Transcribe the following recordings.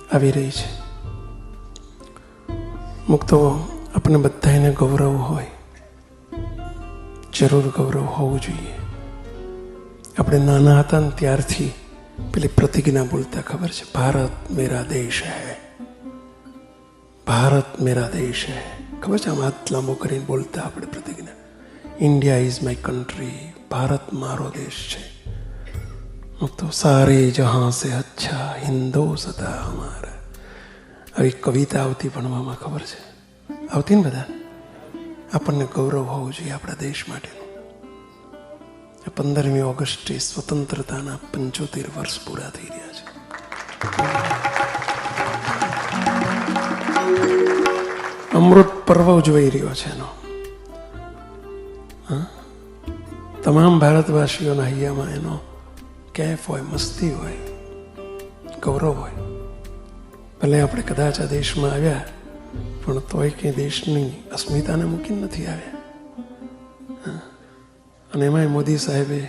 આવી રહી છે. મુક્તો આપણે બધાને ગૌરવ હોય, જરૂર ગૌરવ હોવું જોઈએ. આપણે નાના હતા ને ત્યારથી પેલી પ્રતિજ્ઞા બોલતા ખબર છે, ભારત મેરા દેશ હૈ, ભારત મેરા દેશ હૈ. ખબર છે, આમ હાથ લાંબો કરીને બોલતા આપણે પ્રતિજ્ઞા, India is my country, Bharat મારો દેશ છે. તો સારે જહાં સે અચ્છા હિન્દોસતા હમારા. આવી કવિતા આવતી ભણવામાં, ખબર છે, આવતી ને બધા. આપણને ગૌરવ હોવું જોઈએ આપણા દેશ માટેનું. 15મી ઓગસ્ટે સ્વતંત્રતાના 75 વર્ષ પૂરા થઈ રહ્યા છે. અમૃત પર્વ ઉજવાઈ રહ્યો છે એનો. તમામ ભારતવાસીઓના હૈયામાં એનો કેફ હોય, મસ્તી હોય, ગૌરવ હોય. ભલે આપણે કદાચ આ દેશમાં આવ્યા પણ તોય કે દેશની અસ્મિતાને મૂકીને નથી આવ્યા. અને એમાંય મોદી સાહેબે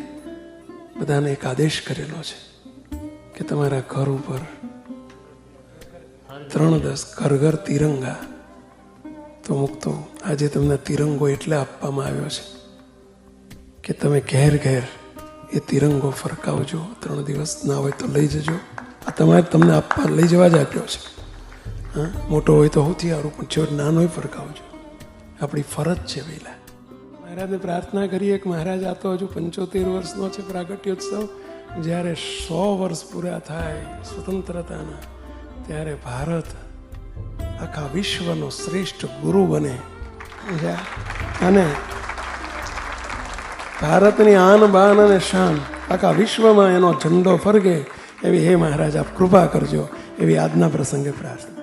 બધાને એક આદેશ કરેલો છે કે તમારા ઘર ઉપર 3-10 ઘર ઘર તિરંગા. તો મુક્તો આજે તમને તિરંગો એટલે આપવામાં આવ્યો છે કે તમે ઘેર ઘેર એ તિરંગો ફરકાવજો. 3 દિવસ ના હોય તો લઈ જજો. આ તમારે તમને આપવા લઈ જવા જ આપ્યો છે. મોટો હોય તો સૌથી સારું, પણ જો નાનો હોય ફરકાવજો. આપણી ફરજ છે. પહેલા મહારાજને પ્રાર્થના કરીએ કે મહારાજ આ તો હજુ 75 વર્ષનો છે પ્રાગટ્યોત્સવ, જ્યારે 100 વર્ષ પૂરા થાય સ્વતંત્રતાના, ત્યારે ભારત આખા વિશ્વનો શ્રેષ્ઠ ગુરુ બને અને ભારતની આન બાન અને શાન આખા વિશ્વમાં એનો ઝંડો ફરકે એવી હે મહારાજ આપ કૃપા કરજો, એવી આજના પ્રસંગે પ્રાર્થના.